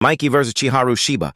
Mikey vs. Chiharu Shiba.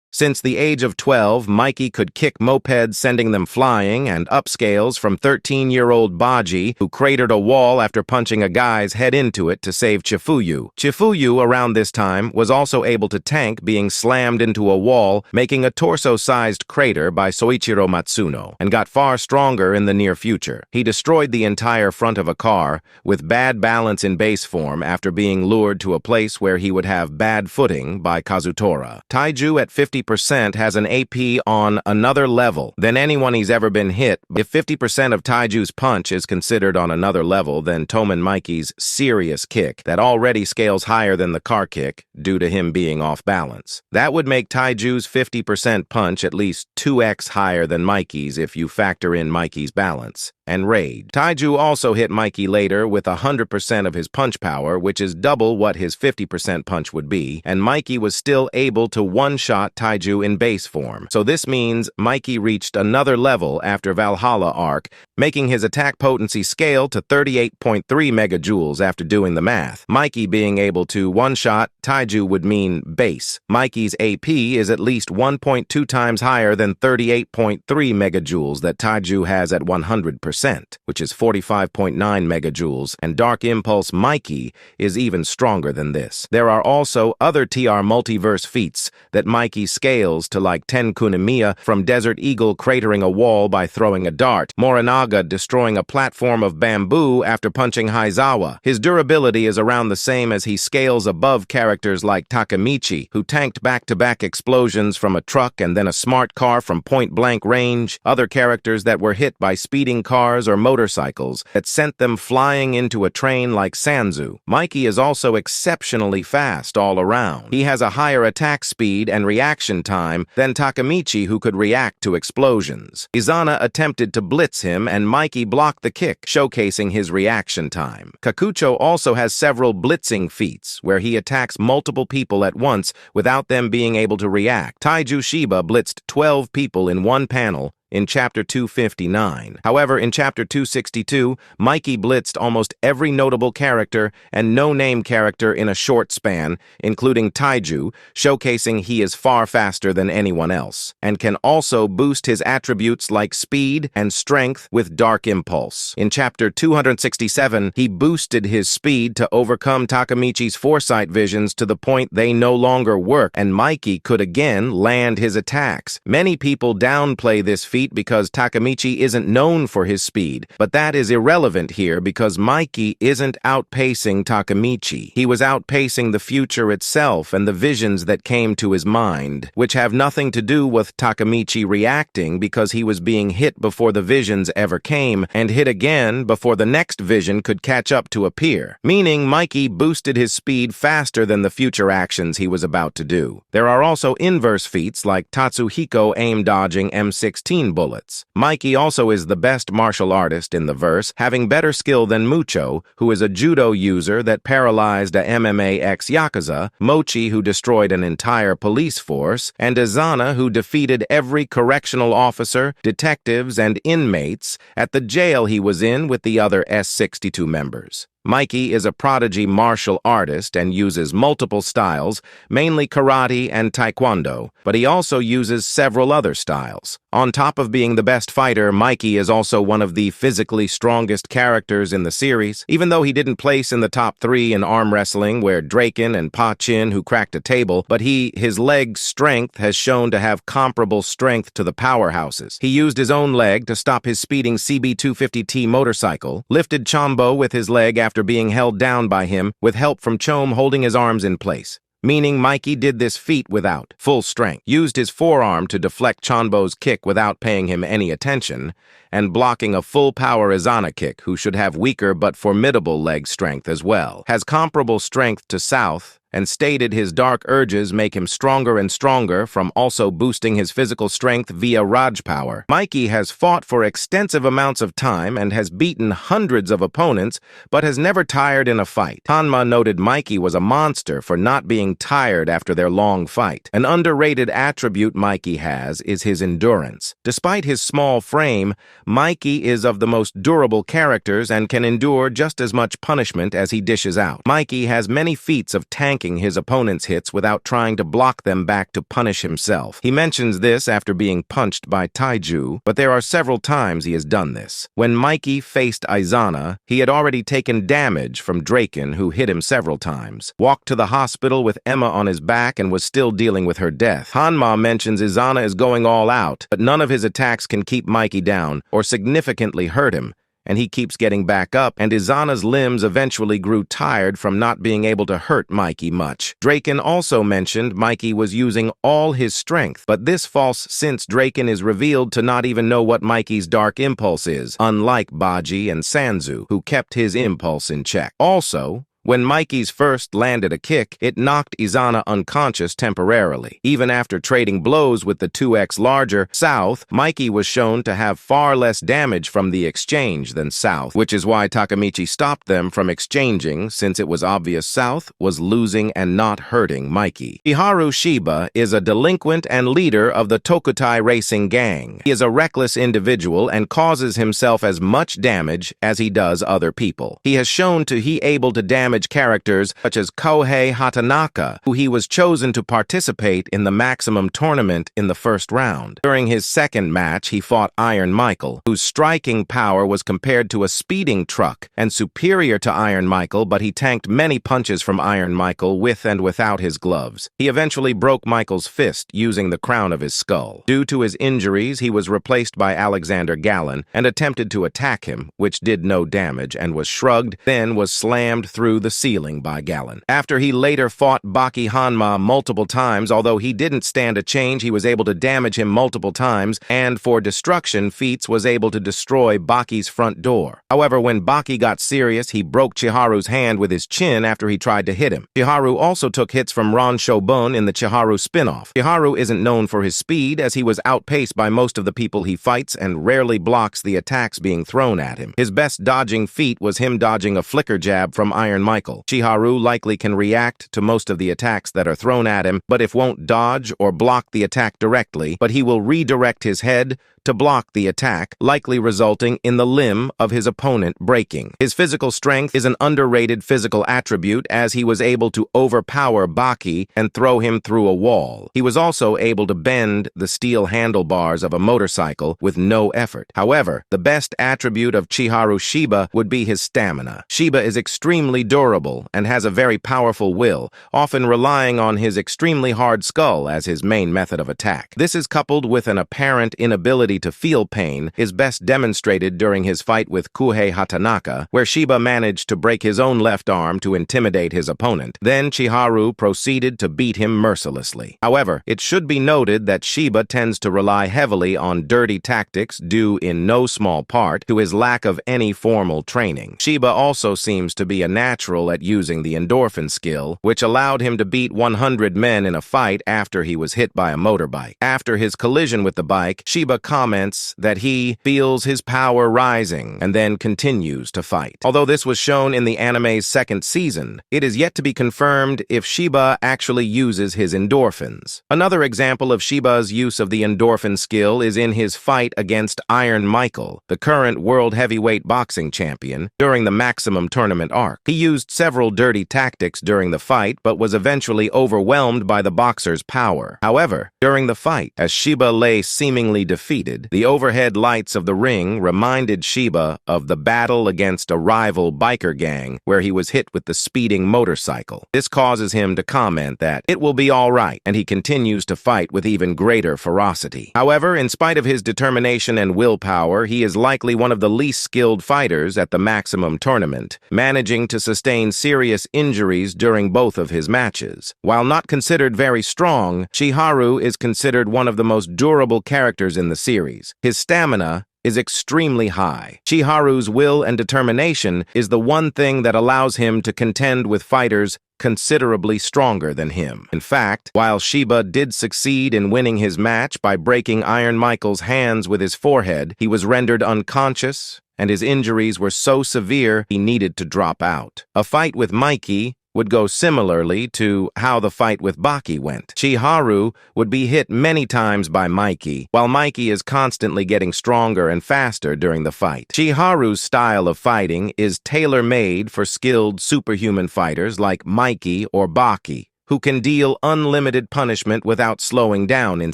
Since the age of 12, Mikey could kick mopeds, sending them flying, and upscales from 13-year-old Baji, who cratered a wall after punching a guy's head into it to save Chifuyu. Chifuyu, around this time, was also able to tank being slammed into a wall, making a torso-sized crater by Soichiro Matsuno, and got far stronger in the near future. He destroyed the entire front of a car, with bad balance in base form after being lured to a place where he would have bad footing by Kazutora. Taiju at 50% has an AP on another level than anyone he's ever been hit. If 50% of Taiju's punch is considered on another level, then Toman Mikey's serious kick that already scales higher than the car kick due to him being off balance. That would make Taiju's 50% punch at least 2x higher than Mikey's if you factor in Mikey's balance and rage. Taiju also hit Mikey later with 100% of his punch power, which is double what his 50% punch would be, and Mikey was still able to one-shot Taiju in base form. So this means Mikey reached another level after Valhalla arc, making his attack potency scale to 38.3 megajoules after doing the math. Mikey being able to one-shot Taiju would mean base. Mikey's AP is at least 1.2 times higher than 38.3 megajoules that Taiju has at 100%. Which is 45.9 megajoules, and Dark Impulse Mikey is even stronger than this. There are also other TR multiverse feats that Mikey scales to like Ten Kunimiya, from Desert Eagle cratering a wall by throwing a dart, Morinaga destroying a platform of bamboo after punching Haizawa. His durability is around the same as he scales above characters like Takemichi, who tanked back-to-back explosions from a truck and then a smart car from point-blank range, other characters that were hit by speeding cars or motorcycles that sent them flying into a train like Sanzu. Mikey is also exceptionally fast all around. He has a higher attack speed and reaction time than Takemichi, who could react to explosions. Izana attempted to blitz him and Mikey blocked the kick, showcasing his reaction time. Kakucho also has several blitzing feats, where he attacks multiple people at once without them being able to react. Chiharu Shiba blitzed 12 people in one panel in Chapter 259. However, in Chapter 262, Mikey blitzed almost every notable character and no-name character in a short span, including Taiju, showcasing he is far faster than anyone else, and can also boost his attributes like speed and strength with Dark Impulse. In Chapter 267, he boosted his speed to overcome Takemichi's foresight visions to the point they no longer work, and Mikey could again land his attacks. Many people downplay this feat because Takemichi isn't known for his speed, but that is irrelevant here because Mikey isn't outpacing Takemichi. He was outpacing the future itself and the visions that came to his mind, which have nothing to do with Takemichi reacting because he was being hit before the visions ever came and hit again before the next vision could catch up to appear, meaning Mikey boosted his speed faster than the future actions he was about to do. There are also inverse feats like Tatsuhiko aim dodging M16 bullets. Mikey also is the best martial artist in the verse, having better skill than Mucho, who is a judo user that paralyzed a MMA ex-Yakuza, Mochi, who destroyed an entire police force, and Izana, who defeated every correctional officer, detectives, and inmates at the jail he was in with the other S-62 members. Mikey is a prodigy martial artist and uses multiple styles, mainly karate and taekwondo, but he also uses several other styles. On top of being the best fighter, Mikey is also one of the physically strongest characters in the series, even though he didn't place in the top 3 in arm wrestling where Draken and Pa Chin, who cracked a table, but his leg strength has shown to have comparable strength to the powerhouses. He used his own leg to stop his speeding CB250T motorcycle, lifted Chombo with his leg after being held down by him, with help from Chom holding his arms in place. Meaning Mikey did this feat without full strength, used his forearm to deflect Chombo's kick without paying him any attention, and blocking a full-power Izana kick, who should have weaker but formidable leg strength as well. Has comparable strength to South, and stated his dark urges make him stronger and stronger from also boosting his physical strength via Raj power. Mikey has fought for extensive amounts of time and has beaten hundreds of opponents, but has never tired in a fight. Hanma noted Mikey was a monster for not being tired after their long fight. An underrated attribute Mikey has is his endurance. Despite his small frame, Mikey is of the most durable characters and can endure just as much punishment as he dishes out. Mikey has many feats of tanking blocking his opponent's hits without trying to block them back to punish himself. He mentions this after being punched by Taiju, but there are several times he has done this. When Mikey faced Izana, he had already taken damage from Draken, who hit him several times, walked to the hospital with Emma on his back, and was still dealing with her death. Hanma mentions Izana is going all out, but none of his attacks can keep Mikey down or significantly hurt him, and he keeps getting back up, and Izana's limbs eventually grew tired from not being able to hurt Mikey much. Draken also mentioned Mikey was using all his strength, but this false since Draken is revealed to not even know what Mikey's dark impulse is, unlike Baji and Sanzu, who kept his impulse in check. Also, when Mikey's first landed a kick, it knocked Izana unconscious temporarily. Even after trading blows with the 2x larger South, Mikey was shown to have far less damage from the exchange than South, which is why Takemichi stopped them from exchanging, since it was obvious South was losing and not hurting Mikey. Chiharu Shiba is a delinquent and leader of the Tokutai racing gang. He is a reckless individual and causes himself as much damage as he does other people. He has shown to be able to damage characters such as Kohei Hatanaka, who he was chosen to participate in the maximum tournament in the first round. During his second match, he fought Iron Michael, whose striking power was compared to a speeding truck and superior to Iron Michael, but he tanked many punches from Iron Michael with and without his gloves. He eventually broke Michael's fist using the crown of his skull. Due to his injuries, he was replaced by Alexander Gallon and attempted to attack him, which did no damage and was shrugged, then was slammed through the ceiling by Gallon. After he later fought Baki Hanma multiple times, although he didn't stand a change, he was able to damage him multiple times, and for destruction feats was able to destroy Baki's front door. However, when Baki got serious, he broke Chiharu's hand with his chin after he tried to hit him. Chiharu also took hits from Ron Shobun in the Chiharu spin-off. Chiharu isn't known for his speed, as he was outpaced by most of the people he fights and rarely blocks the attacks being thrown at him. His best dodging feat was him dodging a flicker jab from Iron Michael. Chiharu likely can react to most of the attacks that are thrown at him, but won't dodge or block the attack directly, but he will redirect his head to block the attack, likely resulting in the limb of his opponent breaking. His physical strength is an underrated physical attribute, as he was able to overpower Baki and throw him through a wall. He was also able to bend the steel handlebars of a motorcycle with no effort. However, the best attribute of Chiharu Shiba would be his stamina. Shiba is extremely durable and has a very powerful will, often relying on his extremely hard skull as his main method of attack. This is coupled with an apparent inability to feel pain, is best demonstrated during his fight with Kohei Hatanaka, where Shiba managed to break his own left arm to intimidate his opponent. Then Chiharu proceeded to beat him mercilessly. However, it should be noted that Shiba tends to rely heavily on dirty tactics due in no small part to his lack of any formal training. Shiba also seems to be a natural at using the endorphin skill, which allowed him to beat 100 men in a fight after he was hit by a motorbike. After his collision with the bike, Shiba comments that he feels his power rising and then continues to fight. Although this was shown in the anime's second season, it is yet to be confirmed if Shiba actually uses his endorphins. Another example of Shiba's use of the endorphin skill is in his fight against Iron Michael, the current world heavyweight boxing champion, during the Maximum Tournament arc. He used several dirty tactics during the fight, but was eventually overwhelmed by the boxer's power. However, during the fight, as Shiba lay seemingly defeated, the overhead lights of the ring reminded Shiba of the battle against a rival biker gang where he was hit with the speeding motorcycle. This causes him to comment that it will be all right, and he continues to fight with even greater ferocity. However, in spite of his determination and willpower, he is likely one of the least skilled fighters at the Maximum Tournament, managing to sustain serious injuries during both of his matches. While not considered very strong, Chiharu is considered one of the most durable characters in the series. His stamina is extremely high. Chiharu's will and determination is the one thing that allows him to contend with fighters considerably stronger than him. In fact, while Shiba did succeed in winning his match by breaking Iron Michael's hands with his forehead, he was rendered unconscious, and his injuries were so severe he needed to drop out. A fight with Mikey would go similarly to how the fight with Baki went. Chiharu would be hit many times by Mikey, while Mikey is constantly getting stronger and faster during the fight. Chiharu's style of fighting is tailor-made for skilled superhuman fighters like Mikey or Baki, who can deal unlimited punishment without slowing down in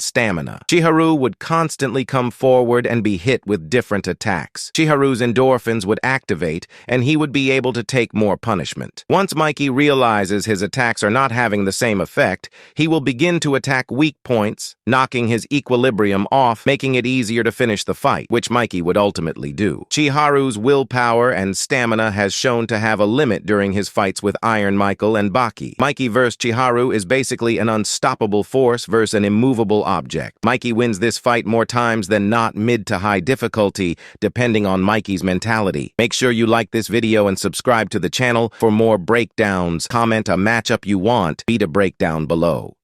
stamina. Chiharu would constantly come forward and be hit with different attacks. Chiharu's endorphins would activate, and he would be able to take more punishment. Once Mikey realizes his attacks are not having the same effect, he will begin to attack weak points, knocking his equilibrium off, making it easier to finish the fight, which Mikey would ultimately do. Chiharu's willpower and stamina has shown to have a limit during his fights with Iron Michael and Baki. Mikey vs. Chiharu is basically an unstoppable force versus an immovable object. Mikey wins this fight more times than not, mid to high difficulty, depending on Mikey's mentality. Make sure you like this video and subscribe to the channel for more breakdowns. Comment a matchup you want. Beat a breakdown below.